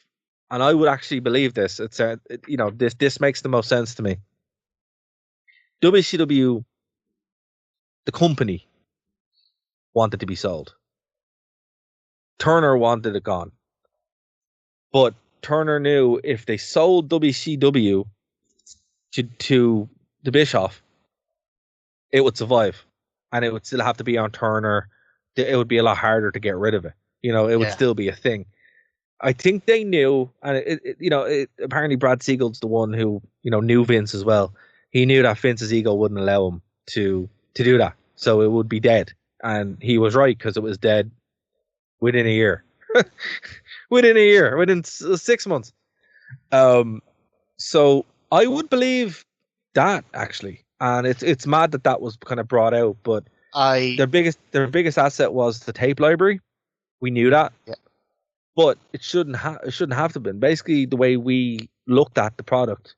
And I would actually believe this. It's this makes the most sense to me. WCW, the company, wanted to be sold. Turner wanted it gone. But Turner knew if they sold WCW to the Bischoff, it would survive, and it would still have to be on Turner. It would be a lot harder to get rid of it. It would still be a thing. I think they knew, and apparently Brad Siegel's the one who knew Vince as well. He knew that Vince's ego wouldn't allow him to do that, so it would be dead, and he was right because it was dead within a year. Within 6 months. So I would believe that actually, and it's mad that was kind of brought out, but their biggest asset was the tape library. We knew that. Yeah. But it shouldn't have to have been. Basically, the way we looked at the product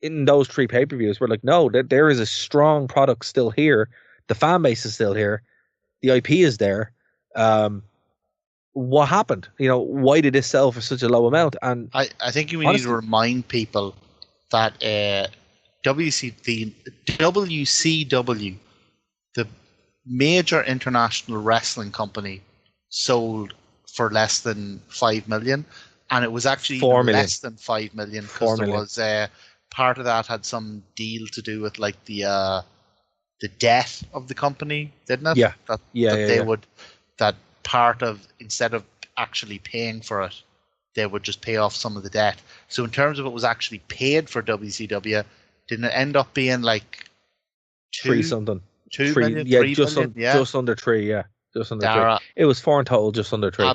in those 3 pay-per-views, we're like, no, there is a strong product still here. The fan base is still here. The IP is there. What happened? Why did this sell for such a low amount? And I think we need to remind people that WCW, the major international wrestling company, sold for less than 5 million, and it was actually 4 million. less than 5 million because there was part of that had some deal to do with like the debt of the company, didn't it? Yeah. That part of, instead of actually paying for it, they would just pay off some of the debt. So in terms of what was actually paid for WCW, didn't it end up being like 3 something? 2 3, million? yeah, 3 just million? just under 3, yeah. Just under Dara, 3. It was 4 in total, just under 3.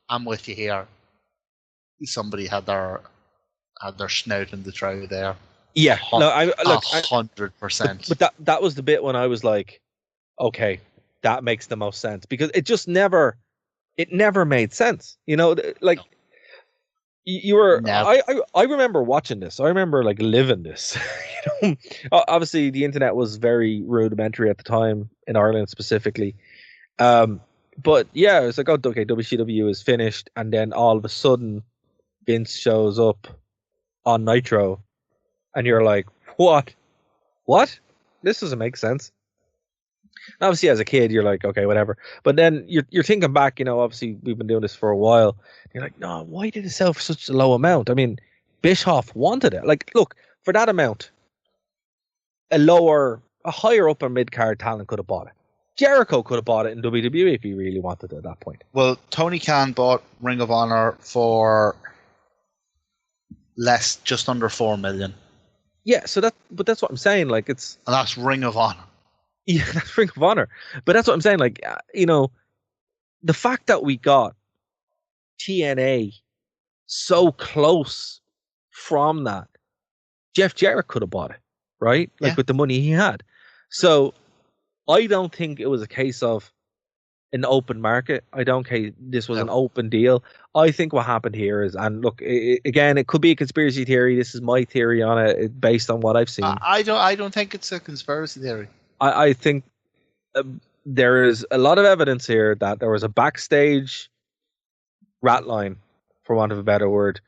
I'm with you here. Somebody had their snout in the trough there. Yeah, no, 100%. But that was the bit when I was like, okay, that makes the most sense, because it just never made sense. Like you were. No. I remember watching this. I remember like living this. Obviously the internet was very rudimentary at the time in Ireland specifically. But yeah, it was like, oh, okay, WCW is finished, and then all of a sudden Vince shows up on Nitro, and you're like, what? This doesn't make sense. And obviously, as a kid, you're like, okay, whatever. But then you're thinking back, obviously we've been doing this for a while. You're like, no, why did it sell for such a low amount? I mean, Bischoff wanted it. Like, look, for that amount, a higher upper mid card talent could have bought it. Jericho could have bought it in WWE if he really wanted it at that point. Well, Tony Khan bought Ring of Honor for just under 4 million. Yeah, but that's what I'm saying. Like, and that's Ring of Honor. Yeah, that's Ring of Honor. But that's what I'm saying. Like, the fact that we got TNA so close from that, Jeff Jarrett could have bought it, right? Like, with the money he had. So I don't think it was a case of an open market. I don't think this was an open deal. I think what happened here is, and look, again, it could be a conspiracy theory. This is my theory on it, based on what I've seen. I don't think it's a conspiracy theory. I think there is a lot of evidence here that there was a backstage rat line, for want of a better word,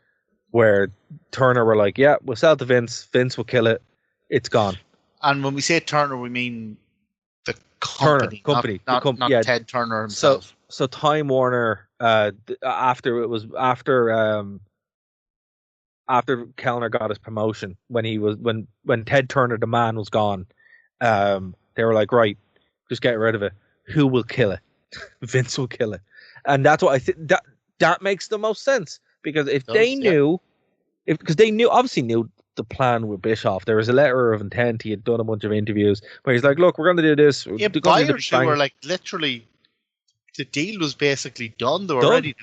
where Turner were like, yeah, we'll sell it to Vince. Vince will kill it. It's gone. And when we say Turner, we mean the company, not Ted Turner himself. So Time Warner, after Kellner got his promotion, when Ted Turner the man was gone, they were like, right, just get rid of it. Who will kill it? Vince will kill it. And that's what I think, that makes the most sense, because because they obviously knew the plan with Bischoff. There was a letter of intent. He had done a bunch of interviews where he's like, look, we're going to do this. Yeah, buyers who were like, literally, the deal was basically done. They were ready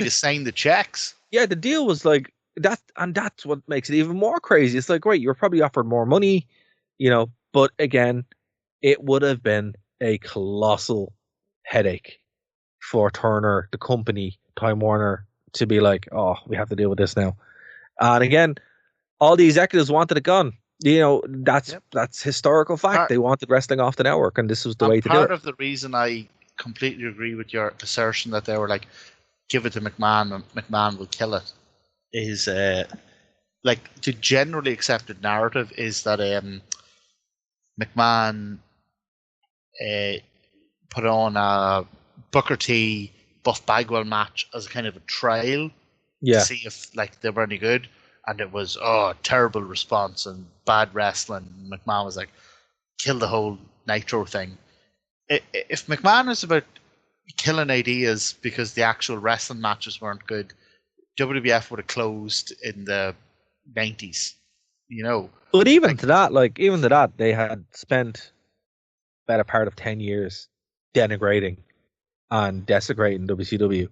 to sign the checks. Yeah, the deal was like that, and that's what makes it even more crazy. It's like, right, you're probably offered more money, but again, it would have been a colossal headache for Turner, the company, Time Warner, to be like, oh, we have to deal with this now. And again, all the executives wanted it gone. That's historical fact. They wanted wrestling off the network, and this was the way to do it. Part of the reason I completely agree with your assertion that they were like, give it to McMahon and McMahon will kill it, is like the generally accepted narrative is that McMahon put on a Booker T Buff Bagwell match as a kind of a trial to see if like they were any good. and it was terrible response and bad wrestling. McMahon was like, kill the whole Nitro thing. If McMahon was about killing ideas because the actual wrestling matches weren't good, WWF would have closed in the 90s, you know. But even to that, they had spent better part of 10 years denigrating and desecrating WCW.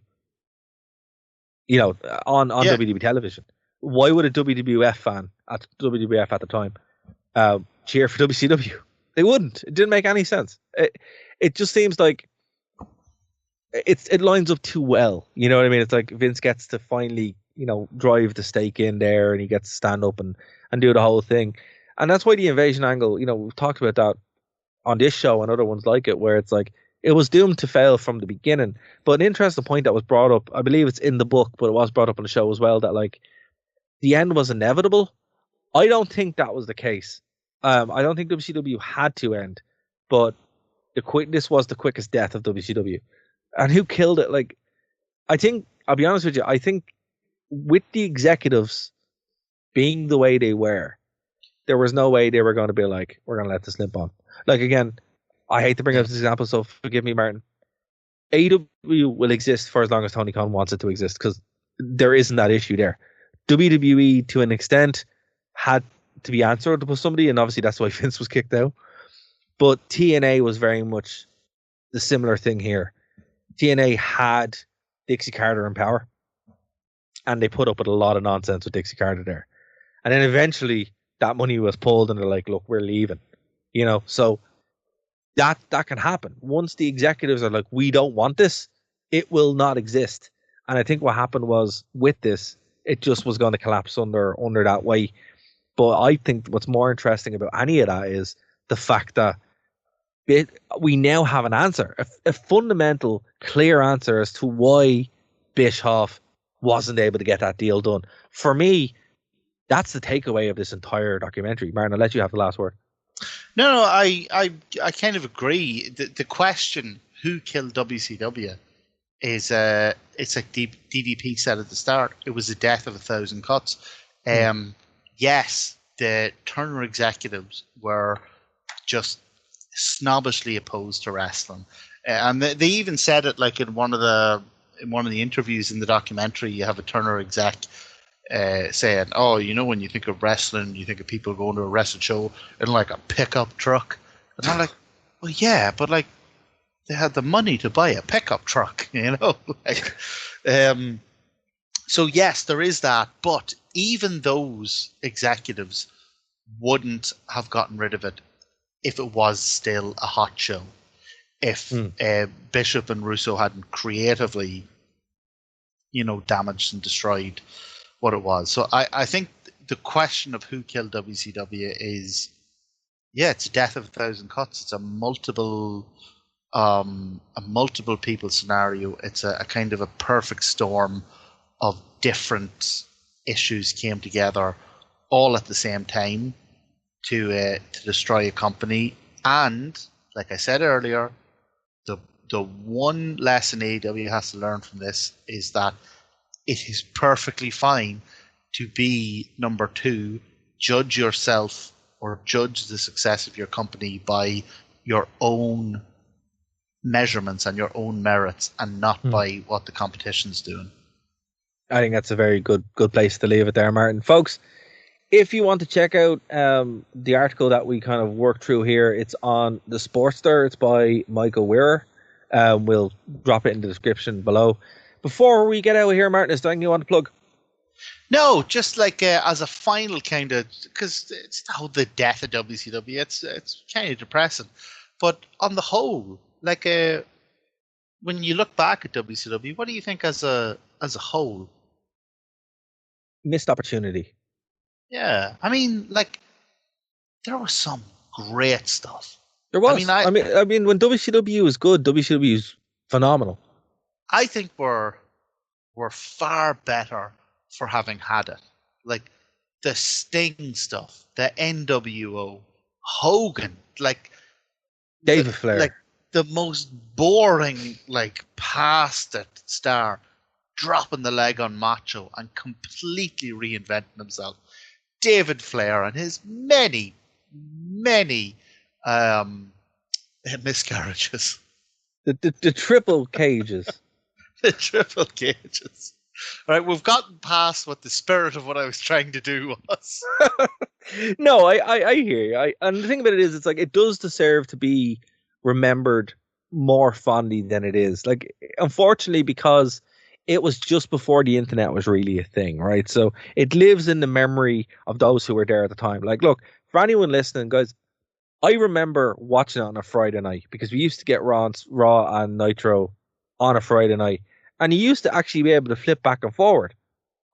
You know, on WWE television. Why would a WWF fan at WWF at the time cheer for WCW? They wouldn't. It didn't make any sense. It just seems like it lines up too well. You know what I mean? It's like Vince gets to finally, you know, drive the stake in there, and he gets to stand up and do the whole thing. And that's why the invasion angle, you know, we've talked about that on this show and other ones like it, where it's like it was doomed to fail from the beginning. But an interesting point that was brought up, I believe it's in the book, but it was brought up on the show as well, that like the end was inevitable. I don't think that was the case. I don't think WCW had to end, but this was the quickest death of WCW. And who killed it? Like, I think, I'll be honest with you, I think with the executives being the way they were, there was no way they were going to be like, we're going to let this limp on. Like, again, I hate to bring up this example, so forgive me, Martin. AEW will exist for as long as Tony Khan wants it to exist, because there isn't that issue there. WWE, to an extent, had to be answered by somebody, and obviously that's why Vince was kicked out. But TNA was very much the similar thing here. TNA had Dixie Carter in power, and they put up with a lot of nonsense with Dixie Carter there. And then eventually that money was pulled, and they're like, look, we're leaving. You know, so that can happen. Once the executives are like, we don't want this, it will not exist. And I think what happened was, with this, it just was going to collapse under that way. But I think what's more interesting about any of that is the fact that we now have an answer, a fundamental, clear answer as to why Bischoff wasn't able to get that deal done. For me, that's the takeaway of this entire documentary. Martin, I'll let you have the last word. No, I kind of agree. The question, who killed WCW, is it's like DDP said at the start, it was the death of 1,000 cuts. Yes, the Turner executives were just snobbishly opposed to wrestling, and they even said it like in one of the interviews in the documentary. You have a Turner exec saying, "Oh, you know, when you think of wrestling, you think of people going to a wrestling show in like a pickup truck." And I'm like, "Well, yeah, but like they had the money to buy a pickup truck, you know." Like, so yes, there is that, but even those executives wouldn't have gotten rid of it if it was still a hot show. If Bishop and Russo hadn't creatively, you know, damaged and destroyed what it was. So I think the question of who killed WCW is, yeah, it's a death of 1,000 cuts. It's a multiple people scenario. It's a kind of a perfect storm of different issues came together all at the same time to destroy a company. And like I said earlier, the one lesson AEW has to learn from this is that it is perfectly fine to be number two, judge yourself or judge the success of your company by your own measurements and your own merits, and not by what the competition's doing. I think that's a very good place to leave it there, Martin. Folks, if you want to check out the article that we kind of worked through here, it's on the Sportster. It's by Michael Weir. We'll drop it in the description below. Before we get out of here, Martin, is there anything you want to plug? No, just like as a final kind of, because it's the death of WCW. It's kind of depressing, but on the whole, like when you look back at WCW, what do you think as a whole? Missed opportunity. Yeah, I mean, like there was some great stuff. There was. I mean, when WCW is good, WCW is phenomenal. I think we're far better for having had it. Like the Sting stuff, the NWO, Hogan, like David Flair, like the most boring, like past it star. dropping the leg on Macho and completely reinventing himself. David Flair and his many miscarriages. The triple cages. The triple cages. All right, we've gotten past what the spirit of what I was trying to do was. No, I hear you. And the thing about it is, it's like it does deserve to be remembered more fondly than it is. Like, unfortunately, because it was just before the internet was really a thing, right? So it lives in the memory of those who were there at the time. Like, look, for anyone listening, guys, I remember watching it on a Friday night because we used to get Raw and Nitro on a Friday night, and you used to actually be able to flip back and forward.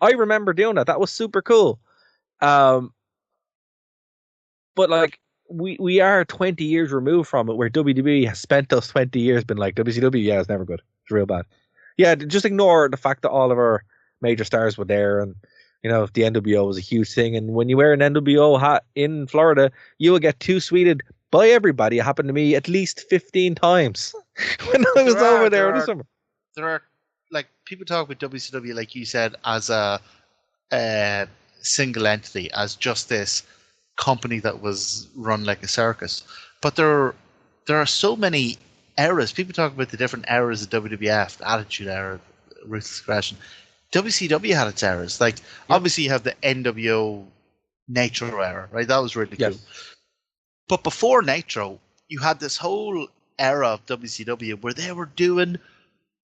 I remember doing that. That was super cool. But like we are 20 years removed from it, where WWE has spent those 20 years been like, WCW, yeah, it's never good. It's real bad. Yeah, just ignore the fact that all of our major stars were there, and you know, the NWO was a huge thing. And when you wear an NWO hat in Florida, you will get too sweeted by everybody. It happened to me at least 15 times when I was over there in the summer. There are, like, people talk about WCW, like you said, as a single entity, as just this company that was run like a circus. But there are so many eras. People talk about the different eras of WWF, the Attitude Era, Ruthless Aggression. WCW had its eras. Like, obviously you have the NWO Nitro era, right? That was really cool. But before Nitro, you had this whole era of WCW where they were doing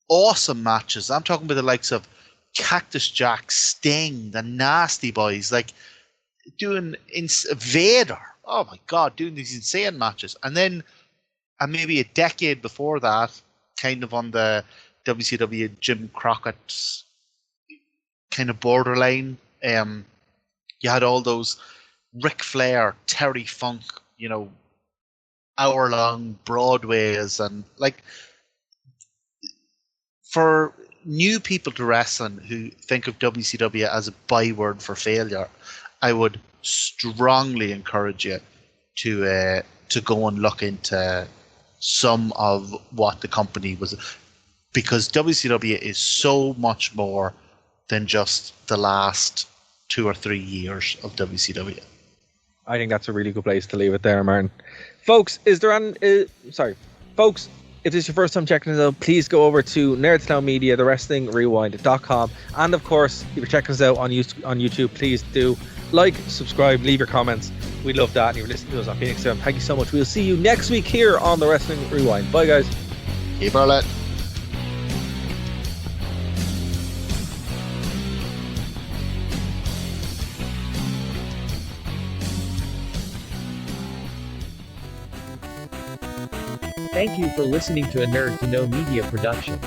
awesome matches. I'm talking about the likes of Cactus Jack, Sting, the Nasty Boys, like doing Vader. Oh my God, doing these insane matches. And then, and maybe a decade before that, kind of on the WCW Jim Crockett kind of borderline, you had all those Ric Flair, Terry Funk, you know, hour-long Broadways, and like, for new people to wrestling who think of WCW as a byword for failure, I would strongly encourage you to go and look into some of what the company was, because WCW is so much more than just the last 2 or 3 years of WCW. I think that's a really good place to leave it there, Martin. Folks, is there folks, if this is your first time checking us out, please go over to Nerdstown Media, thewrestlingrewind.com, and of course, if you're checking us out on YouTube, please do like, subscribe, leave your comments. We love that. And you're listening to us on Phoenix 7. Thank you so much. We'll see you next week here on the Wrestling Rewind. Bye, guys. Keep our let. Thank you for listening to a Nerd to Know Media production.